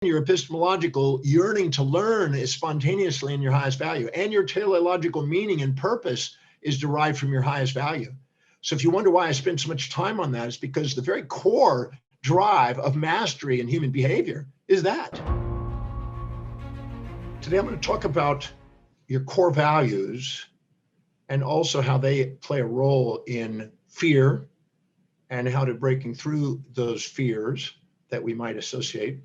your epistemological yearning to learn is spontaneously in your highest value, and your teleological meaning and purpose is derived from your highest value. So if you wonder why I spend so much time on that, it's because the very core drive of mastery in human behavior is that. Today I'm going to talk about your core values and also how they play a role in fear and how to breaking through those fears that we might associate,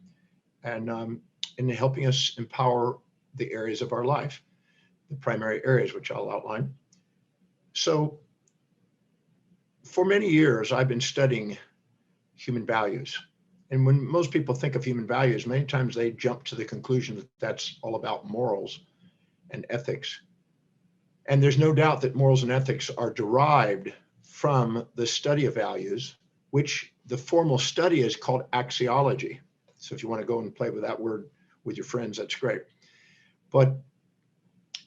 and in helping us empower the areas of our life, the primary areas, which I'll outline. So for many years, I've been studying human values. And when most people think of human values, many times they jump to the conclusion that that's all about morals and ethics. And there's no doubt that morals and ethics are derived from the study of values, which the formal study is called axiology. So if you want to go and play with that word with your friends, that's great. But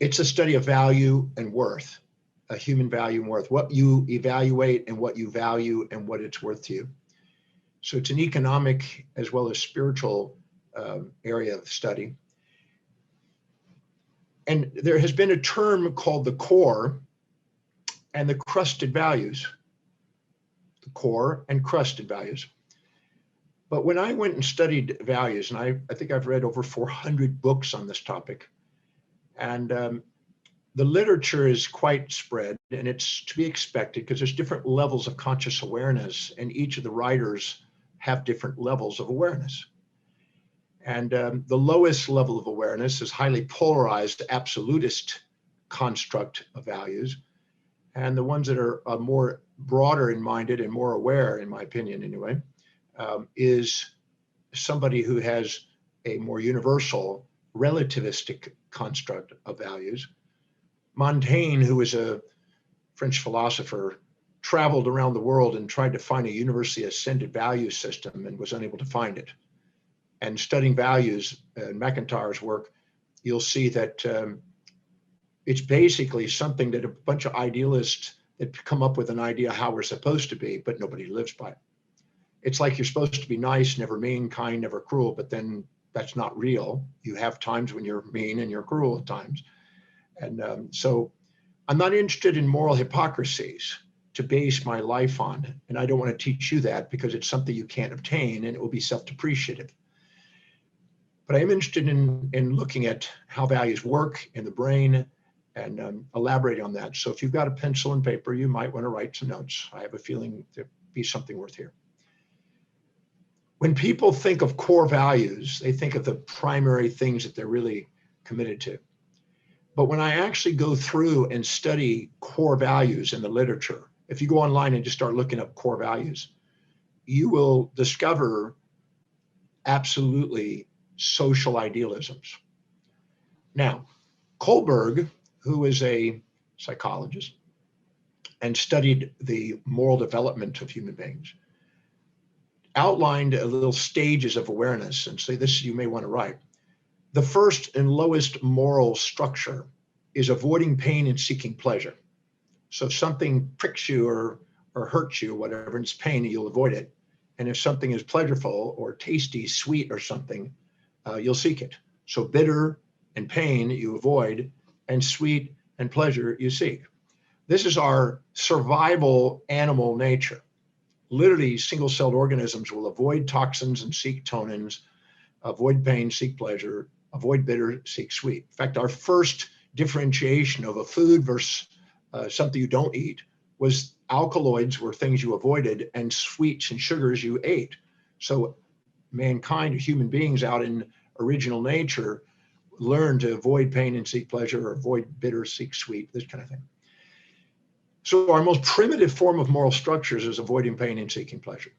it's a study of value and worth, a human value and worth, what you evaluate and what you value and what it's worth to you. So it's an economic as well as spiritual area of study. And there has been a term called the core and the crusted values, the core and crusted values. But when I went and studied values, and I think I've read over 400 books on this topic, and the literature is quite spread, and it's to be expected because there's different levels of conscious awareness, and each of the writers have different levels of awareness. And the lowest level of awareness is highly polarized, absolutist construct of values. And the ones that are more broader in minded and more aware, in my opinion anyway, is somebody who has a more universal relativistic construct of values. Montaigne, who was a French philosopher, traveled around the world and tried to find a universally ascended value system and was unable to find it. And studying values in McIntyre's work, you'll see that it's basically something that a bunch of idealists that come up with an idea how we're supposed to be, but nobody lives by it. It's like you're supposed to be nice, never mean, kind, never cruel, but then that's not real. You have times when you're mean and you're cruel at times. And so I'm not interested in moral hypocrisies to base my life on. And I don't want to teach you that because it's something you can't obtain and it will be self-depreciative. But I am interested in looking at how values work in the brain and elaborate on that. So if you've got a pencil and paper, you might want to write some notes. I have a feeling there'll be something worth here. When people think of core values, they think of the primary things that they're really committed to. But when I actually go through and study core values in the literature, if you go online and just start looking up core values, you will discover absolutely social idealisms. Now, Kohlberg, who is a psychologist and studied the moral development of human beings, outlined a little stages of awareness and say this you may want to write. The first and lowest moral structure is avoiding pain and seeking pleasure. So if something pricks you or hurts you, whatever, and it's pain, you'll avoid it. And if something is pleasureful or tasty, sweet or something, you'll seek it. So bitter and pain you avoid, and sweet and pleasure you seek. This is our survival animal nature. Literally, single-celled organisms will avoid toxins and seek tonins, avoid pain, seek pleasure, avoid bitter, seek sweet. In fact, our first differentiation of a food versus something you don't eat was alkaloids were things you avoided and sweets and sugars you ate. So mankind, or human beings out in original nature, learned to avoid pain and seek pleasure, or avoid bitter, seek sweet, this kind of thing. So our most primitive form of moral structures is avoiding pain and seeking pleasure.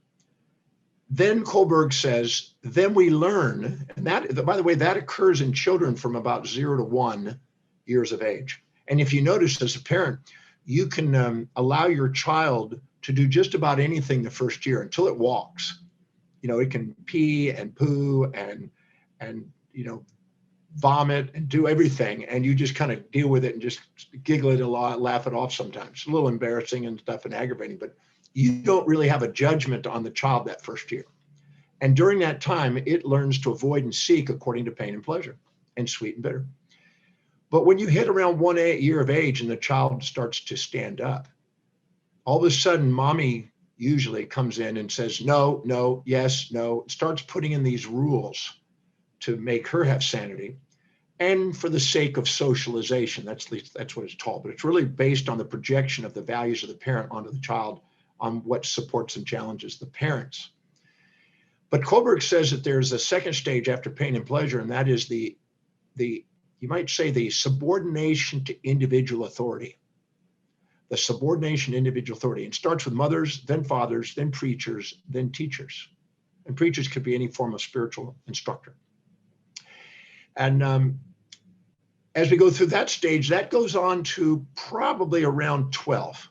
Then Kohlberg says, then we learn, and that, by the way, that occurs in children from about 0 to 1 years of age. And if you notice as a parent, you can allow your child to do just about anything the first year until it walks. You know, it can pee and poo and you know, vomit and do everything, and you just kind of deal with it and just giggle it a lot, laugh it off sometimes. It's a little embarrassing and stuff and aggravating, but you don't really have a judgment on the child that first year. And during that time, it learns to avoid and seek according to pain and pleasure, and sweet and bitter. But when you hit around 1 year of age and the child starts to stand up, all of a sudden, mommy usually comes in and says, no, no, yes, no, starts putting in these rules to make her have sanity. And for the sake of socialization, that's what it's called, but it's really based on the projection of the values of the parent onto the child, on what supports and challenges the parents. But Kohlberg says that there's a second stage after pain and pleasure, and that is the you might say the subordination to individual authority. The subordination to individual authority. It starts with mothers, then fathers, then preachers, then teachers. And preachers could be any form of spiritual instructor. And as we go through that stage, that goes on to probably around 12,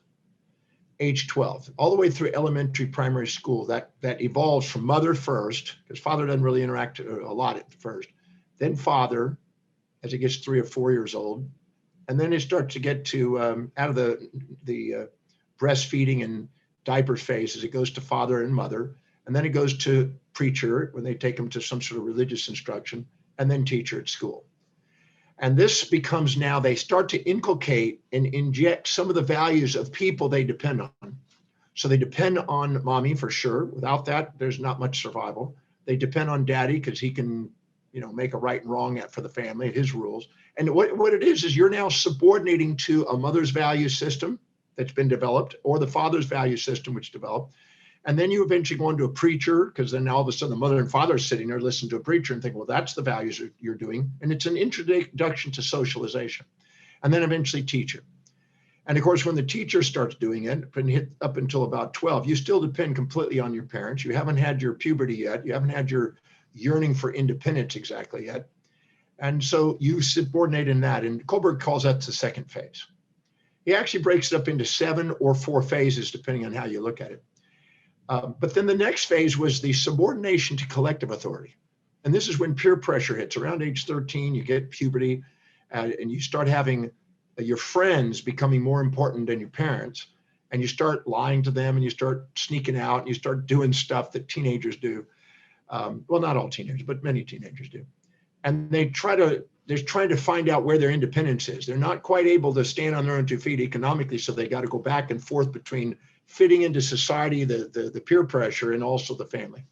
age 12, all the way through elementary, primary school. That evolves from mother first, because father doesn't really interact a lot at first, then father as it gets 3 or 4 years old. And then it starts to get to out of the breastfeeding and diaper phase as it goes to father and mother. And then it goes to preacher when they take them to some sort of religious instruction, and then teacher at school. And this becomes now, they start to inculcate and inject some of the values of people they depend on. So they depend on mommy for sure. Without that, there's not much survival. They depend on daddy because he can, make a right and wrong for the family, his rules. And what it is you're now subordinating to a mother's value system that's been developed, or the father's value system which developed. And then you eventually go into a preacher, because then all of a sudden the mother and father are sitting there listening to a preacher and think, well, that's the values that you're doing. And it's an introduction to socialization. And then eventually teacher. And of course, when the teacher starts doing it, and hit up until about 12, you still depend completely on your parents. You haven't had your puberty yet. You haven't had your yearning for independence exactly yet. And so you subordinate in that. And Kohlberg calls that the second phase. He actually breaks it up into 7 or 4 phases, depending on how you look at it. But then the next phase was the subordination to collective authority. And this is when peer pressure hits. Around age 13, you get puberty, and you start having your friends becoming more important than your parents. And you start lying to them, and you start sneaking out, and you start doing stuff that teenagers do. Well, not all teenagers, but many teenagers do. And they're trying to find out where their independence is. They're not quite able to stand on their own 2 feet economically, so they got to go back and forth between fitting into society, the peer pressure, and also the family.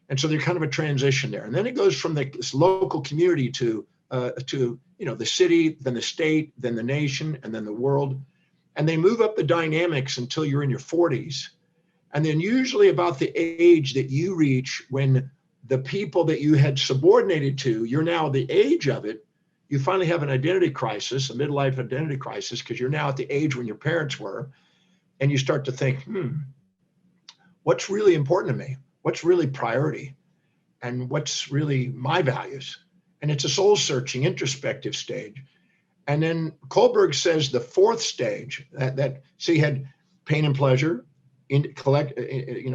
And so they're kind of a transition there. And then it goes from this local community to the city, then the state, then the nation, and then the world. And they move up the dynamics until you're in your 40s. And then usually about the age that you reach when the people that you had subordinated to, you're now the age of it, you finally have an identity crisis, a midlife identity crisis, because you're now at the age when your parents were. And you start to think, what's really important to me? What's really priority? And what's really my values? And it's a soul searching, introspective stage. And then Kohlberg says the 4th stage, so you had pain and pleasure,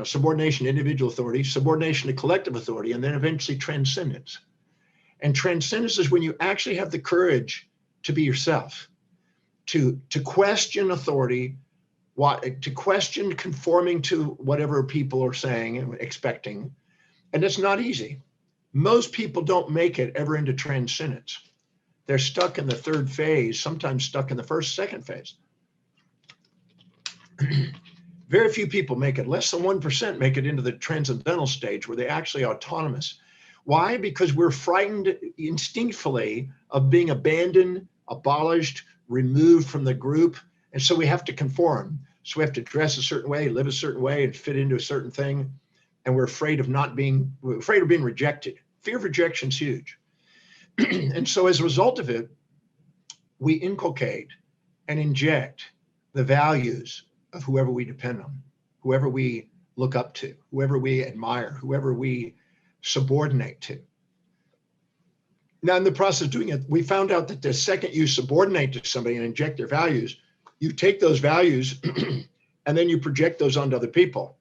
subordination to individual authority, subordination to collective authority, and then eventually transcendence. And transcendence is when you actually have the courage to be yourself, to question authority, to question conforming to whatever people are saying and expecting. And it's not easy. Most people don't make it ever into transcendence. They're stuck in the 3rd phase, sometimes stuck in the 1st, 2nd phase. Very few people make it. Less than 1% make it into the transcendental stage where they're actually autonomous. Why? Because we're frightened instinctively of being abandoned, abolished, removed from the group. And so we have to conform. So we have to dress a certain way, live a certain way, and fit into a certain thing. And we're afraid of being rejected. Fear of rejection is huge. And so as a result of it, we inculcate and inject the values of whoever we depend on, whoever we look up to, whoever we admire, whoever we subordinate to. Now, in the process of doing it, we found out that the second you subordinate to somebody and inject their values, you take those values and then you project those onto other people.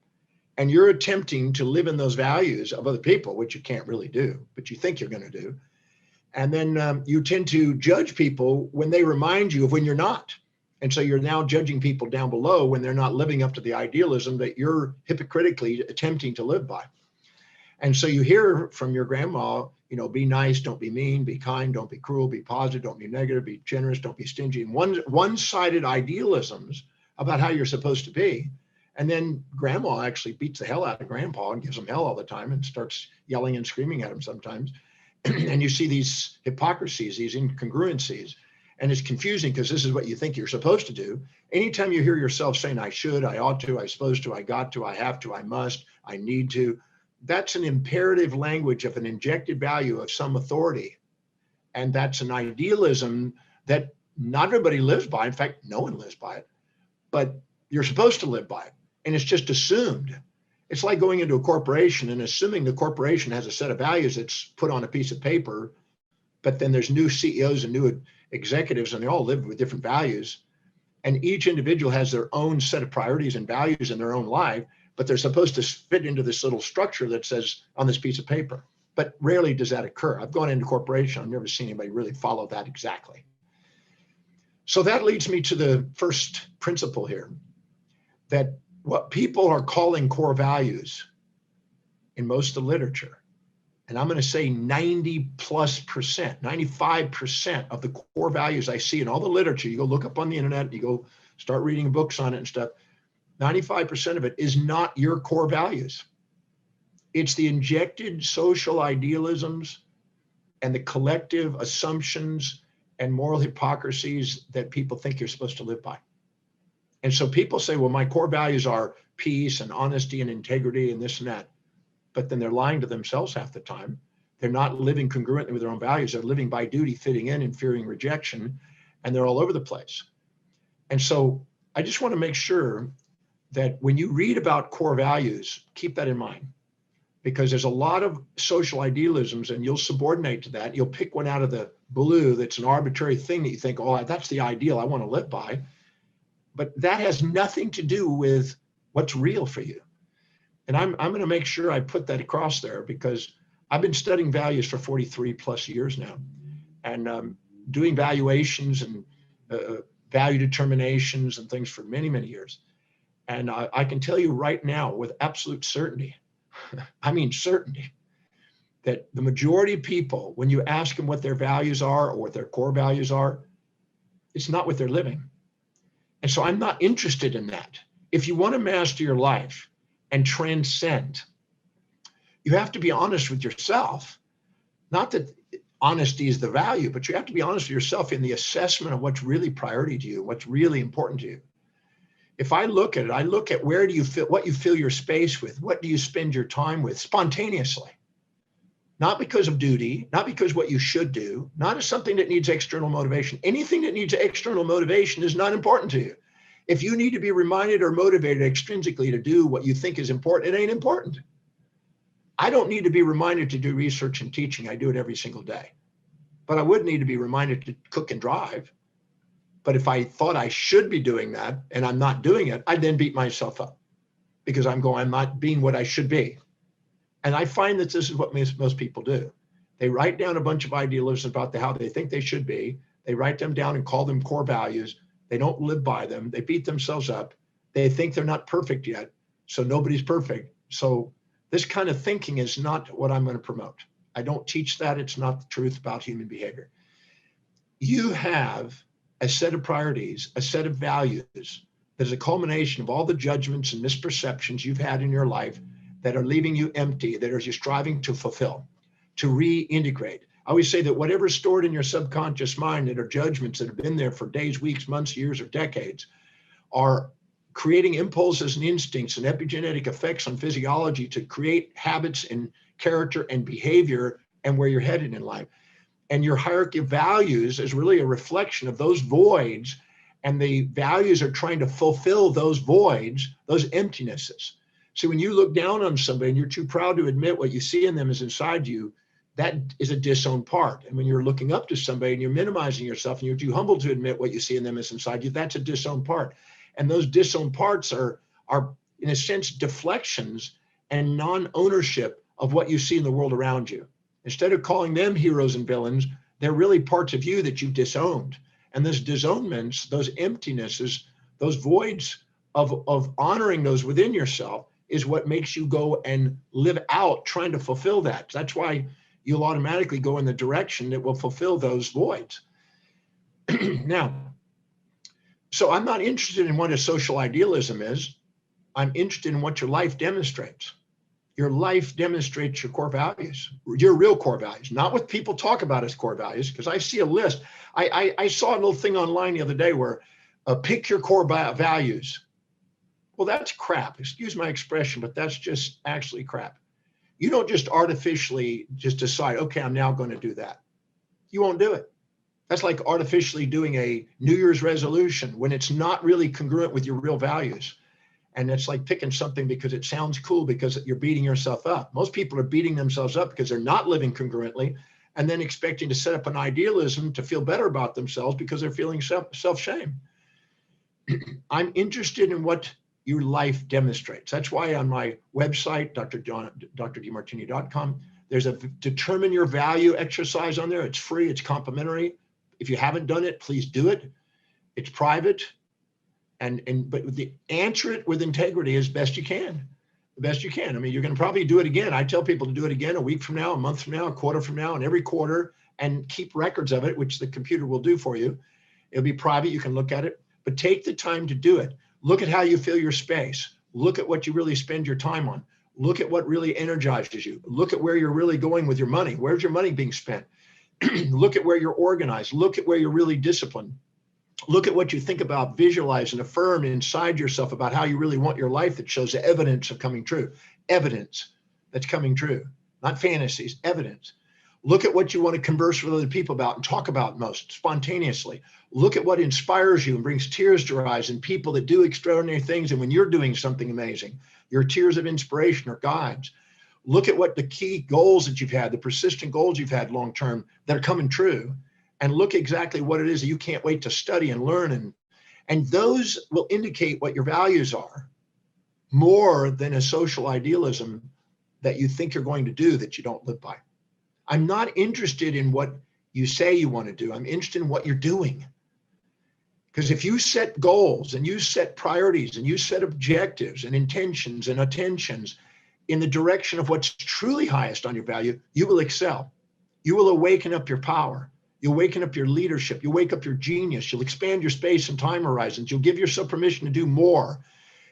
And you're attempting to live in those values of other people, which you can't really do, but you think you're going to do. And then you tend to judge people when they remind you of when you're not. And so you're now judging people down below when they're not living up to the idealism that you're hypocritically attempting to live by. And so you hear from your grandma, you know, be nice, don't be mean, be kind, don't be cruel, be positive, don't be negative, be generous, don't be stingy. And one-sided idealisms about how you're supposed to be. And then grandma actually beats the hell out of grandpa and gives him hell all the time and starts yelling and screaming at him sometimes. And you see these hypocrisies, these incongruencies, and it's confusing because this is what you think you're supposed to do. Anytime you hear yourself saying, I should, I ought to, I supposed to, I got to, I have to, I must, I need to, that's an imperative language of an injected value of some authority. And that's an idealism that not everybody lives by. In fact, no one lives by it, but you're supposed to live by it. And it's just assumed. It's like going into a corporation and assuming the corporation has a set of values that's put on a piece of paper, but then there's new CEOs and new executives and they all live with different values. And each individual has their own set of priorities and values in their own life, but they're supposed to fit into this little structure that says on this piece of paper. But rarely does that occur. I've gone into corporation. I've never seen anybody really follow that exactly. So that leads me to the first principle here, that what people are calling core values in most of the literature, and I'm going to say 90+%, 95% of the core values I see in all the literature, you go look up on the internet, you go start reading books on it and stuff, 95% of it is not your core values. It's the injected social idealisms and the collective assumptions and moral hypocrisies that people think you're supposed to live by. And so people say, well, my core values are peace and honesty and integrity and this and that. But then they're lying to themselves half the time. They're not living congruently with their own values. They're living by duty, fitting in and fearing rejection. And they're all over the place. And so I just want to make sure that when you read about core values, keep that in mind, because there's a lot of social idealisms and you'll subordinate to that. You'll pick one out of the blue that's an arbitrary thing that you think, oh, that's the ideal I want to live by. But that has nothing to do with what's real for you. And I'm going to make sure I put that across there, because I've been studying values for 43+ years now, and doing valuations and value determinations and things for many, many years. And I can tell you right now with absolute certainty, I mean certainty, that the majority of people, when you ask them what their values are or what their core values are, it's not what they're living. And so I'm not interested in that. If you want to master your life and transcend, you have to be honest with yourself. Not that honesty is the value, but you have to be honest with yourself in the assessment of what's really priority to you, what's really important to you. If I look at it, I look at where do you feel, what you fill your space with, what do you spend your time with spontaneously, not because of duty, not because what you should do, not as something that needs external motivation. Anything that needs external motivation is not important to you. If you need to be reminded or motivated extrinsically to do what you think is important, it ain't important. I don't need to be reminded to do research and teaching. I do it every single day. But I would need to be reminded to cook and drive. But if I thought I should be doing that and I'm not doing it, I'd then beat myself up because I'm not being what I should be. And I find that this is what most people do. They write down a bunch of idealisms about how they think they should be. They write them down and call them core values. They don't live by them. They beat themselves up. They think they're not perfect yet. So nobody's perfect. So this kind of thinking is not what I'm going to promote. I don't teach that. It's not the truth about human behavior. You have a set of priorities, a set of values that is a culmination of all the judgments and misperceptions you've had in your life that are leaving you empty, that are you striving to fulfill, to reintegrate. I always say that whatever's stored in your subconscious mind that are judgments that have been there for days, weeks, months, years, or decades are creating impulses and instincts and epigenetic effects on physiology to create habits and character and behavior and where you're headed in life. And your hierarchy of values is really a reflection of those voids, and the values are trying to fulfill those voids, those emptinesses. So when you look down on somebody and you're too proud to admit what you see in them is inside you, that is a disowned part. And when you're looking up to somebody and you're minimizing yourself and you're too humble to admit what you see in them is inside you, that's a disowned part. And those disowned parts are in a sense deflections and non-ownership of what you see in the world around you. Instead of calling them heroes and villains, they're really parts of you that you've disowned. And those disownments, those emptinesses, those voids of honoring those within yourself is what makes you go and live out trying to fulfill that. That's why you'll automatically go in the direction that will fulfill those voids. Now, so I'm not interested in what a social idealism is. I'm interested in what your life demonstrates. Your life demonstrates your core values, your real core values, not what people talk about as core values, because I see a list. I saw a little thing online the other day where pick your core values. Well, that's crap. Excuse my expression, but that's just actually crap. You don't just artificially just decide, okay, I'm now going to do that. You won't do it. That's like artificially doing a New Year's resolution when it's not really congruent with your real values. And it's like picking something because it sounds cool because you're beating yourself up. Most people are beating themselves up because they're not living congruently and then expecting to set up an idealism to feel better about themselves because they're feeling self-shame. I'm interested in what your life demonstrates. That's why on my website, drdemartini.com, there's a determine your value exercise on there. It's free, it's complimentary. If you haven't done it, please do it. It's private. But answer it with integrity as best you can, the best you can. I mean, you're going to probably do it again. I tell people to do it again a week from now, a month from now, a quarter from now, and every quarter, and keep records of it, which the computer will do for you. It'll be private. You can look at it, but take the time to do it. Look at how you fill your space. Look at what you really spend your time on. Look at what really energizes you. Look at where you're really going with your money. Where's your money being spent? Look at where you're organized. Look at where you're really disciplined. Look at what you think about, visualize and affirm inside yourself about how you really want your life that shows the evidence of coming true. Evidence that's coming true, not fantasies, evidence. Look at what you want to converse with other people about and talk about most spontaneously. Look at what inspires you and brings tears to your eyes and people that do extraordinary things. And when you're doing something amazing, your tears of inspiration are guides. Look at what the key goals that you've had, the persistent goals you've had long-term that are coming true. And look exactly what it is that you can't wait to study and learn. And those will indicate what your values are more than a social idealism that you think you're going to do that you don't live by. I'm not interested in what you say you want to do. I'm interested in what you're doing. Because if you set goals and you set priorities and you set objectives and intentions and attentions in the direction of what's truly highest on your value, you will excel. You will awaken up your power. You'll waken up your leadership. You'll wake up your genius. You'll expand your space and time horizons. You'll give yourself permission to do more.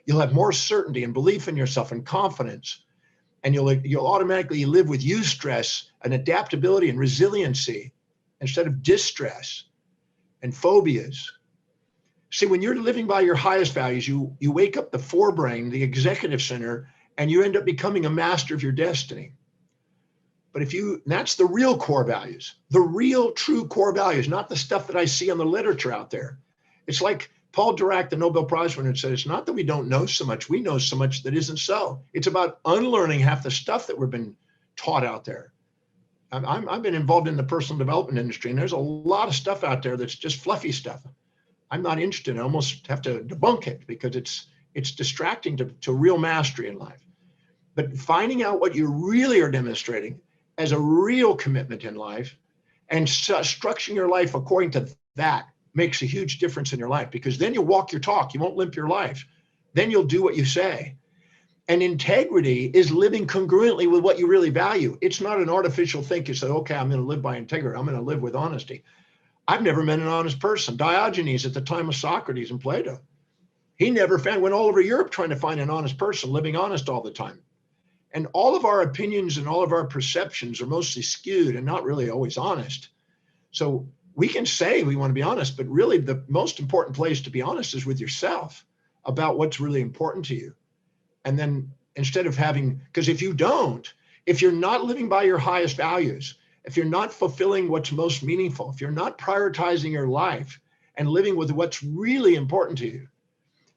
You'll have more certainty and belief in yourself and confidence. And you'll automatically live with eustress and adaptability and resiliency instead of distress and phobias. See, when you're living by your highest values, you wake up the forebrain, the executive center, and you end up becoming a master of your destiny. But that's the real core values, the real true core values, not the stuff that I see on the literature out there. It's like Paul Dirac, the Nobel Prize winner, said, it's not that we don't know so much, we know so much that isn't so. It's about unlearning half the stuff that we've been taught out there. I've been involved in the personal development industry, and there's a lot of stuff out there that's just fluffy stuff. I'm not interested. I almost have to debunk it because it's distracting to real mastery in life. But finding out what you really are demonstrating as a real commitment in life and structuring your life according to that makes a huge difference in your life, because then you'll walk your talk. You won't limp your life. Then you'll do what you say. And integrity is living congruently with what you really value. It's not an artificial thing. You say, okay, I'm going to live by integrity. I'm going to live with honesty. I've never met an honest person. Diogenes at the time of Socrates and Plato, he never went all over Europe trying to find an honest person, living honest all the time. And all of our opinions and all of our perceptions are mostly skewed and not really always honest. So we can say we want to be honest, but really the most important place to be honest is with yourself about what's really important to you. And then instead of because if you're not living by your highest values, if you're not fulfilling what's most meaningful, if you're not prioritizing your life and living with what's really important to you,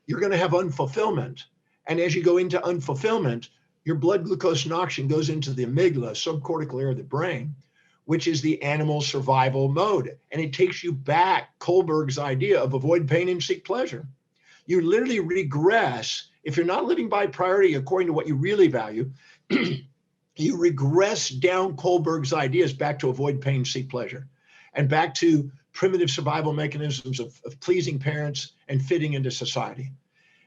you're going to have unfulfillment. And as you go into unfulfillment, your blood glucose and oxygen goes into the amygdala, subcortical area of the brain, which is the animal survival mode. And it takes you back, Kohlberg's idea of avoid pain and seek pleasure. You literally regress. If you're not living by priority according to what you really value, you regress down Kohlberg's ideas back to avoid pain, seek pleasure, and back to primitive survival mechanisms of pleasing parents and fitting into society.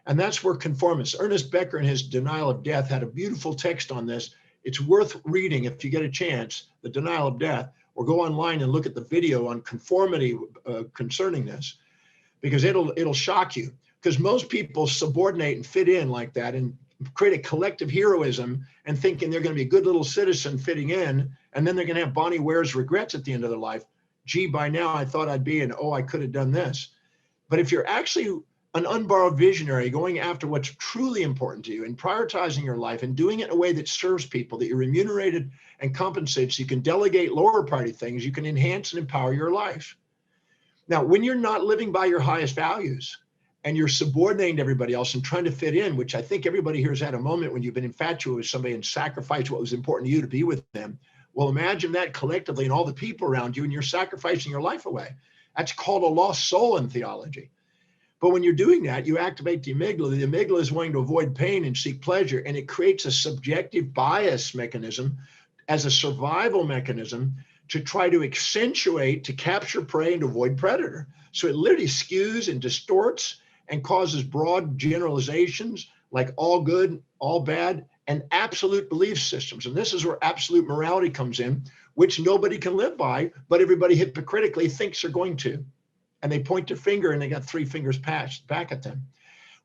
And that's where conformists, Ernest Becker in his Denial of Death had a beautiful text on this. It's worth reading if you get a chance, The Denial of Death, or go online and look at the video on conformity concerning this, because it'll shock you. Because most people subordinate and fit in like that and create a collective heroism and thinking they're going to be a good little citizen fitting in, and then they're going to have Bonnie Ware's regrets at the end of their life. Gee, by now I thought I'd be, and oh, I could have done this. But if you're actually an unborrowed visionary going after what's truly important to you and prioritizing your life and doing it in a way that serves people, that you're remunerated and compensated so you can delegate lower priority things, you can enhance and empower your life. Now, when you're not living by your highest values and you're subordinating to everybody else and trying to fit in, which I think everybody here has had a moment when you've been infatuated with somebody and sacrificed what was important to you to be with them. Well, imagine that collectively and all the people around you, and you're sacrificing your life away. That's called a lost soul in theology. But when you're doing that, you activate the amygdala. The amygdala is wanting to avoid pain and seek pleasure, and it creates a subjective bias mechanism as a survival mechanism to try to accentuate, to capture prey and to avoid predator. So it literally skews and distorts and causes broad generalizations like all good, all bad, and absolute belief systems. And this is where absolute morality comes in, which nobody can live by, but everybody hypocritically thinks they're going to. And they point their finger and they got three fingers passed back at them.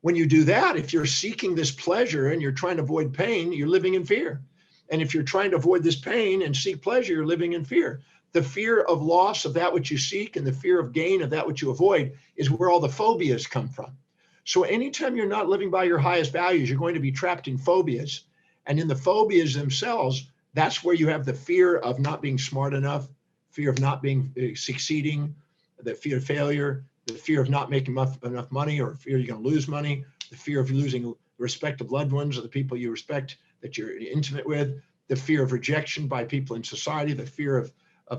When you do that, if you're seeking this pleasure and you're trying to avoid pain, you're living in fear. And if you're trying to avoid this pain and seek pleasure, you're living in fear. The fear of loss of that which you seek and the fear of gain of that which you avoid is where all the phobias come from. So anytime you're not living by your highest values, you're going to be trapped in phobias. And in the phobias themselves, that's where you have the fear of not being smart enough, fear of not being succeeding, the fear of failure, the fear of not making enough money, or fear you're going to lose money, the fear of losing the respect of loved ones or the people you respect that you're intimate with, the fear of rejection by people in society, the fear of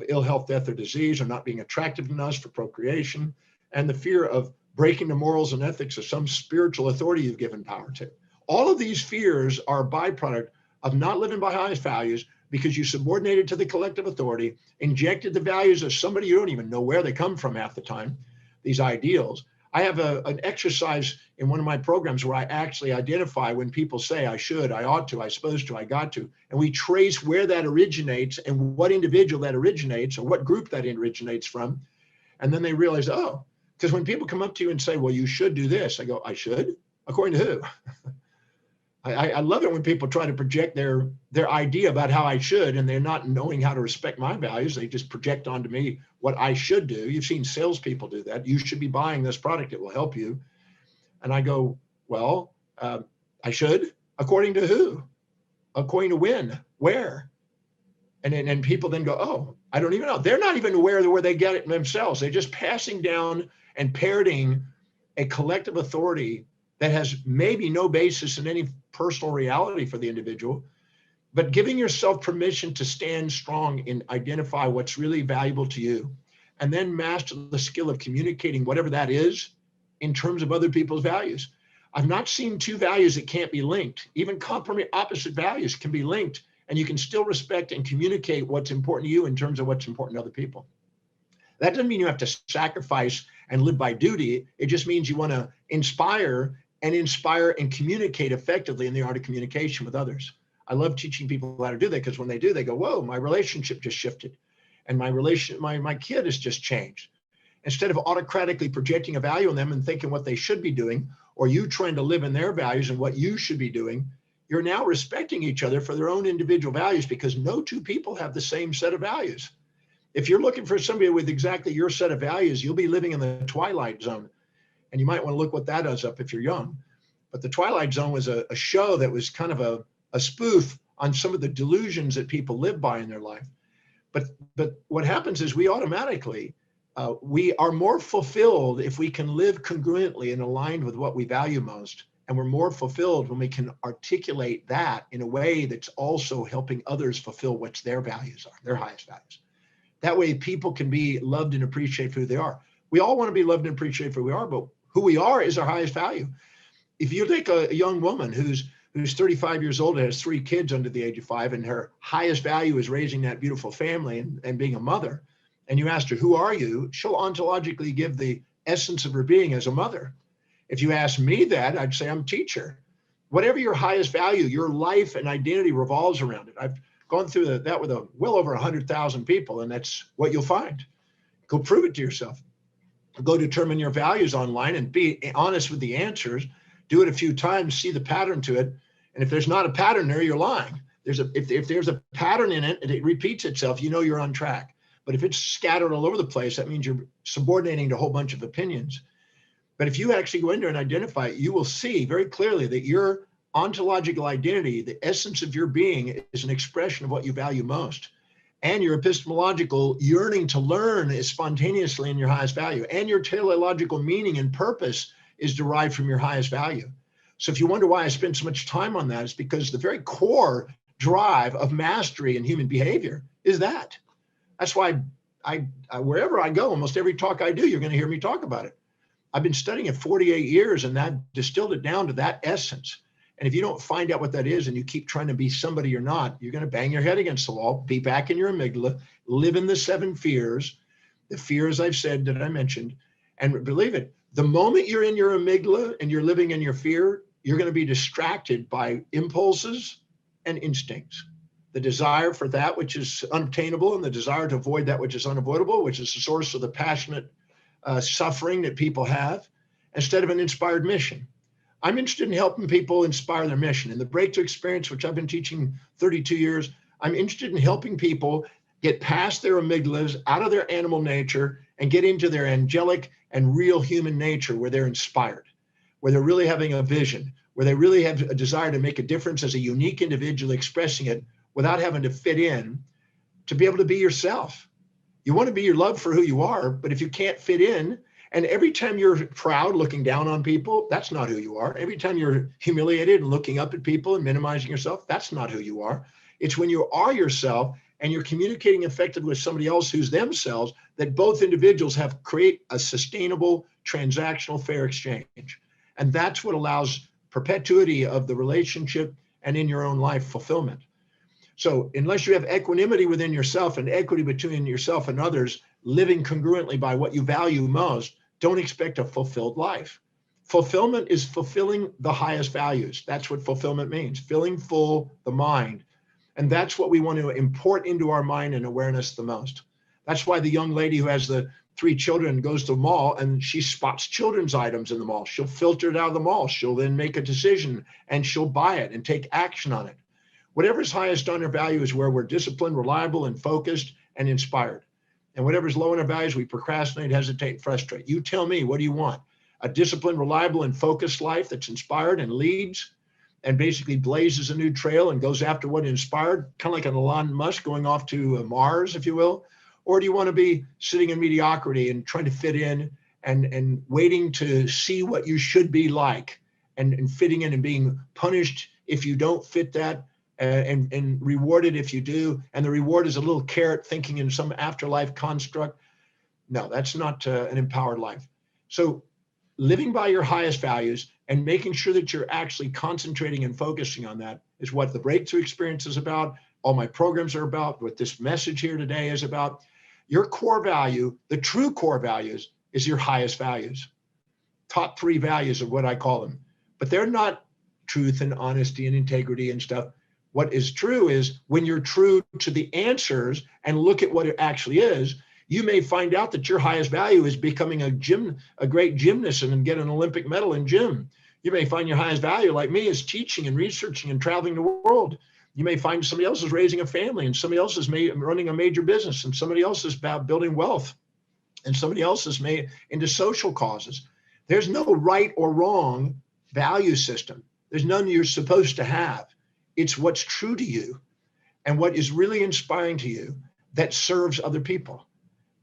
ill health, death, or disease, or not being attractive enough for procreation, and the fear of breaking the morals and ethics of some spiritual authority you've given power to. All of these fears are a byproduct of not living by highest values because you subordinated to the collective authority, injected the values of somebody you don't even know where they come from half the time, these ideals. I have an exercise in one of my programs where I actually identify when people say I should, I ought to, I supposed to, I got to, and we trace where that originates and what individual that originates or what group that originates from. And then they realize, oh, because when people come up to you and say, well, you should do this, I go, I should? According to who? I love it when people try to project their idea about how I should, and they're not knowing how to respect my values. They just project onto me what I should do. You've seen salespeople do that. You should be buying this product. It will help you. And I go, well, I should. According to who? According to when? Where? And people then go, oh, I don't even know. They're not even aware of where they get it themselves. They're just passing down and parroting a collective authority that has maybe no basis in any personal reality for the individual, but giving yourself permission to stand strong and identify what's really valuable to you, and then master the skill of communicating whatever that is in terms of other people's values. I've not seen two values that can't be linked. Even complementary opposite values can be linked, and you can still respect and communicate what's important to you in terms of what's important to other people. That doesn't mean you have to sacrifice and live by duty. It just means you want to inspire and communicate effectively in the art of communication with others. I love teaching people how to do that because when they do, they go, whoa, my relationship just shifted. And my kid has just changed. Instead of autocratically projecting a value on them and thinking what they should be doing, or you trying to live in their values and what you should be doing, you're now respecting each other for their own individual values because no two people have the same set of values. If you're looking for somebody with exactly your set of values, you'll be living in the twilight zone. And you might want to look what that does up if you're young. But the Twilight Zone was a show that was kind of a spoof on some of the delusions that people live by in their life. But what happens is we automatically, we are more fulfilled if we can live congruently and aligned with what we value most. And we're more fulfilled when we can articulate that in a way that's also helping others fulfill what their values are, their highest values. That way people can be loved and appreciated for who they are. We all want to be loved and appreciated for who we are, but who we are is our highest value. If you take a young woman who's 35 years old and has 3 kids under the age of 5, and her highest value is raising that beautiful family and being a mother, and you ask her, who are you? She'll ontologically give the essence of her being as a mother. If you ask me that, I'd say I'm a teacher. Whatever your highest value, your life and identity revolves around it. I've gone through that with well over 100,000 people, and that's what you'll find. Go prove it to yourself. Go determine your values online and be honest with the answers. Do it a few times, see the pattern to it. And if there's not a pattern there, you're lying. If there's a pattern in it and it repeats itself, you know you're on track. But if it's scattered all over the place, that means you're subordinating to a whole bunch of opinions. But if you actually go in there and identify it, you will see very clearly that your ontological identity, the essence of your being, is an expression of what you value most. And your epistemological yearning to learn is spontaneously in your highest value. And your teleological meaning and purpose is derived from your highest value. So if you wonder why I spend so much time on that, it's because the very core drive of mastery in human behavior is that. That's why I wherever I go, almost every talk I do, you're going to hear me talk about it. I've been studying it 48 years, and that distilled it down to that essence. And if you don't find out what that is and you keep trying to be somebody you're not, you're going to bang your head against the wall, be back in your amygdala, live in the 7 fears, the fears I've said that I mentioned. And believe it, the moment you're in your amygdala and you're living in your fear, you're going to be distracted by impulses and instincts. The desire for that which is unobtainable and the desire to avoid that which is unavoidable, which is the source of the passionate suffering that people have, instead of an inspired mission. I'm interested in helping people inspire their mission. In the Breakthrough Experience, which I've been teaching 32 years, I'm interested in helping people get past their amygdalas, out of their animal nature, and get into their angelic and real human nature where they're inspired, where they're really having a vision, where they really have a desire to make a difference as a unique individual expressing it without having to fit in, to be able to be yourself. You want to be your love for who you are, but if you can't fit in, and every time you're proud, looking down on people, that's not who you are. Every time you're humiliated and looking up at people and minimizing yourself, that's not who you are. It's when you are yourself and you're communicating effectively with somebody else who's themselves that both individuals have create a sustainable, transactional, fair exchange. And that's what allows perpetuity of the relationship and in your own life fulfillment. So unless you have equanimity within yourself and equity between yourself and others, living congruently by what you value most, don't expect a fulfilled life. Fulfillment is fulfilling the highest values. That's what fulfillment means, filling full the mind. And that's what we want to import into our mind and awareness the most. That's why the young lady who has the 3 children goes to the mall and she spots children's items in the mall. She'll filter it out of the mall. She'll then make a decision and she'll buy it and take action on it. Whatever's highest on our value is where we're disciplined, reliable, and focused and inspired. And whatever's low in our values, we procrastinate, hesitate, and frustrate. You tell me, what do you want? A disciplined, reliable, and focused life that's inspired and leads and basically blazes a new trail and goes after what inspired, kind of like an Elon Musk going off to Mars, if you will? Or do you want to be sitting in mediocrity and trying to fit in and waiting to see what you should be like and fitting in and being punished if you don't fit that? And rewarded if you do, and the reward is a little carrot thinking in some afterlife construct. No, that's not an empowered life. So living by your highest values and making sure that you're actually concentrating and focusing on that is what the Breakthrough Experience is about. All my programs are about, what this message here today is about. Your core value, the true core values, is your highest values. Top 3 values of what I call them. But they're not truth and honesty and integrity and stuff. What is true is when you're true to the answers and look at what it actually is, you may find out that your highest value is becoming a great gymnast and get an Olympic medal in gym. You may find your highest value, like me, is teaching and researching and traveling the world. You may find somebody else is raising a family and somebody else is running a major business and somebody else is about building wealth and somebody else is made into social causes. There's no right or wrong value system. There's none you're supposed to have. It's what's true to you and what is really inspiring to you that serves other people.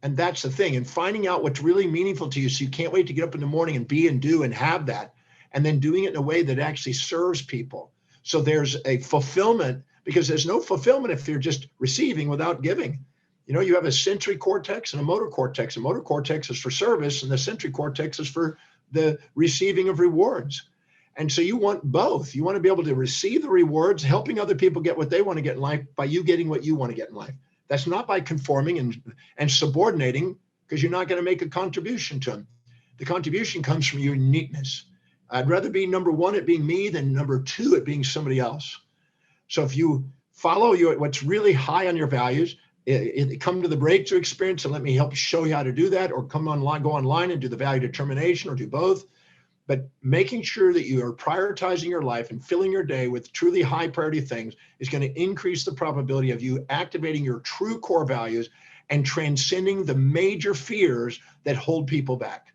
And that's the thing. And finding out what's really meaningful to you so you can't wait to get up in the morning and be and do and have that, and then doing it in a way that actually serves people. So there's a fulfillment, because there's no fulfillment if you're just receiving without giving. You know, you have a sensory cortex and a motor cortex. A motor cortex is for service and the sensory cortex is for the receiving of rewards. And so you want both. You want to be able to receive the rewards, helping other people get what they want to get in life by you getting what you want to get in life. That's not by conforming and subordinating, because you're not going to make a contribution to them. The contribution comes from your uniqueness. I'd rather be number one at being me than number two at being somebody else. So if you follow what's really high on your values, come to the breakthrough experience and let me help show you how to do that, or come online, go online and do the value determination, or do both. But making sure that you are prioritizing your life and filling your day with truly high priority things is going to increase the probability of you activating your true core values and transcending the major fears that hold people back.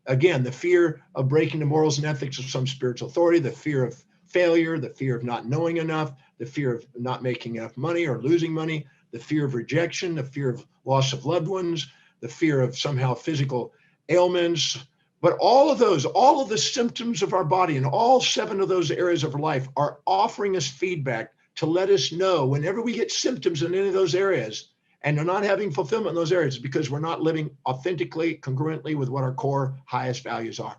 Again, the fear of breaking the morals and ethics of some spiritual authority, the fear of failure, the fear of not knowing enough, the fear of not making enough money or losing money, the fear of rejection, the fear of loss of loved ones, the fear of somehow physical ailments. But all of the symptoms of our body and all 7 of those areas of our life are offering us feedback to let us know whenever we get symptoms in any of those areas and are not having fulfillment in those areas, because we're not living authentically, congruently with what our core highest values are.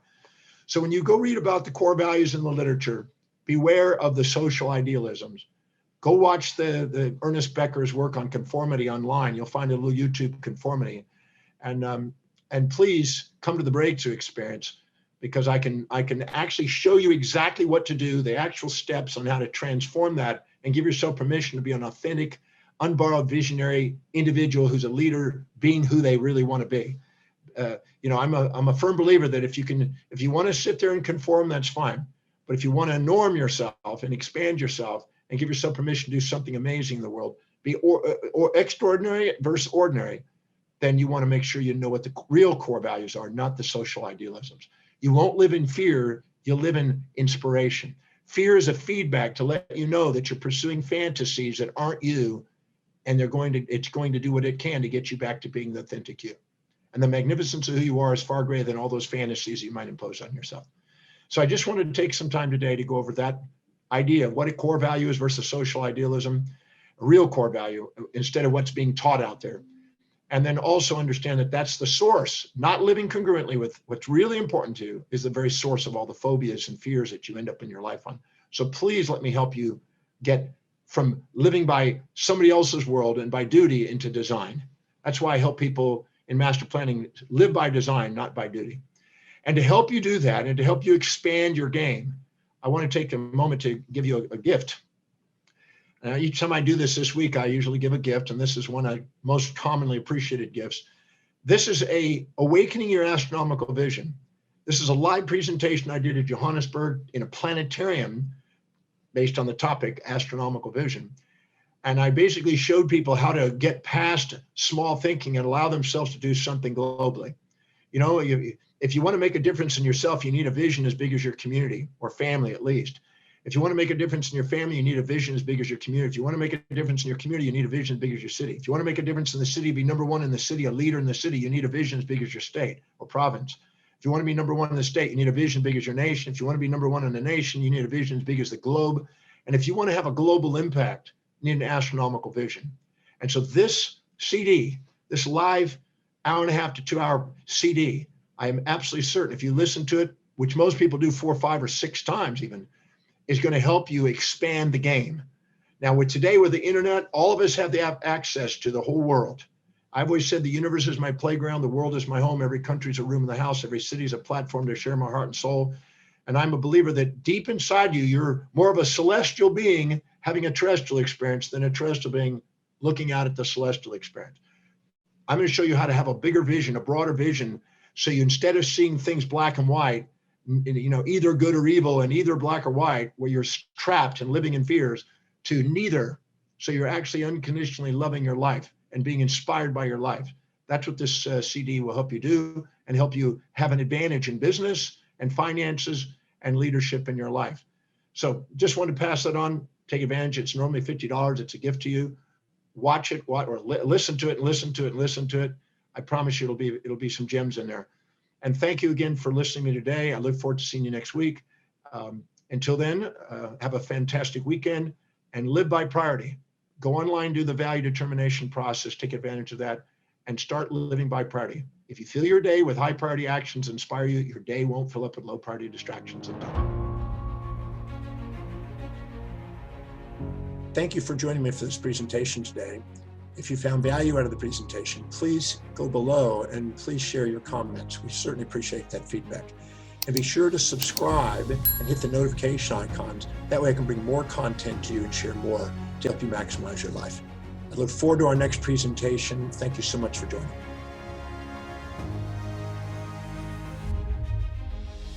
So when you go read about the core values in the literature, beware of the social idealisms. Go watch the Ernest Becker's work on conformity online. You'll find a little YouTube conformity. And please come to the breakthrough experience, because I can actually show you exactly what to do, the actual steps on how to transform that and give yourself permission to be an authentic, unborrowed, visionary individual who's a leader, being who they really want to be. I'm a firm believer that if you want to sit there and conform, that's fine. But if you want to norm yourself and expand yourself and give yourself permission to do something amazing in the world, be or extraordinary versus ordinary, then you want to make sure you know what the real core values are, not the social idealisms. You won't live in fear, you'll live in inspiration. Fear is a feedback to let you know that you're pursuing fantasies that aren't you, and it's going to do what it can to get you back to being the authentic you. And the magnificence of who you are is far greater than all those fantasies you might impose on yourself. So I just wanted to take some time today to go over that idea of what a core value is versus social idealism, a real core value, instead of what's being taught out there. And then also understand that that's the source. Not living congruently with what's really important to you is the very source of all the phobias and fears that you end up in your life on. So please let me help you get from living by somebody else's world and by duty into design. That's why I help people in master planning live by design, not by duty. And to help you do that and to help you expand your game, I want to take a moment to give you a gift. Each time I do this week, I usually give a gift, and this is one of the most commonly appreciated gifts. This is a Awakening Your Astronomical Vision. This is a live presentation I did at Johannesburg in a planetarium based on the topic astronomical vision. And I basically showed people how to get past small thinking and allow themselves to do something globally. If you want to make a difference in yourself, you need a vision as big as your community or family, at least. If you want to make a difference in your family, you need a vision as big as your community. If you want to make a difference in your community, you need a vision as big as your city. If you want to make a difference in the city, be number one in the city, a leader in the city, you need a vision as big as your state or province. If you want to be number one in the state, you need a vision as big as your nation. If you want to be number one in the nation, you need a vision as big as the globe. And if you want to have a global impact, you need an astronomical vision. And so this CD, this live 1.5 to 2 hour CD, I am absolutely certain if you listen to it, which most people do 4, 5, or 6 times even, is going to help you expand the game. Now, with the internet, all of us have access to the whole world. I've always said the universe is my playground, the world is my home, every country is a room in the house, every city is a platform to share my heart and soul. And I'm a believer that deep inside you, you're more of a celestial being having a terrestrial experience than a terrestrial being looking out at the celestial experience. I'm going to show you how to have a bigger vision, a broader vision, so you, instead of seeing things black and white, either good or evil and either black or white, where you're trapped and living in fears, to neither. So you're actually unconditionally loving your life and being inspired by your life. That's what this CD will help you do, and help you have an advantage in business and finances and leadership in your life. So just wanted to pass that on. Take advantage. It's normally $50. It's a gift to you. Watch it, or listen to it, and listen to it, and listen to it. I promise you it'll be some gems in there. And thank you again for listening to me today. I look forward to seeing you next week. Until then, have a fantastic weekend and live by priority. Go online, do the value determination process, take advantage of that, and start living by priority. If you fill your day with high priority actions that inspire you, your day won't fill up with low priority distractions. Thank you for joining me for this presentation today. If you found value out of the presentation, please go below and please share your comments. We certainly appreciate that feedback. And be sure to subscribe and hit the notification icons. That way I can bring more content to you and share more to help you maximize your life. I look forward to our next presentation. Thank you so much for joining.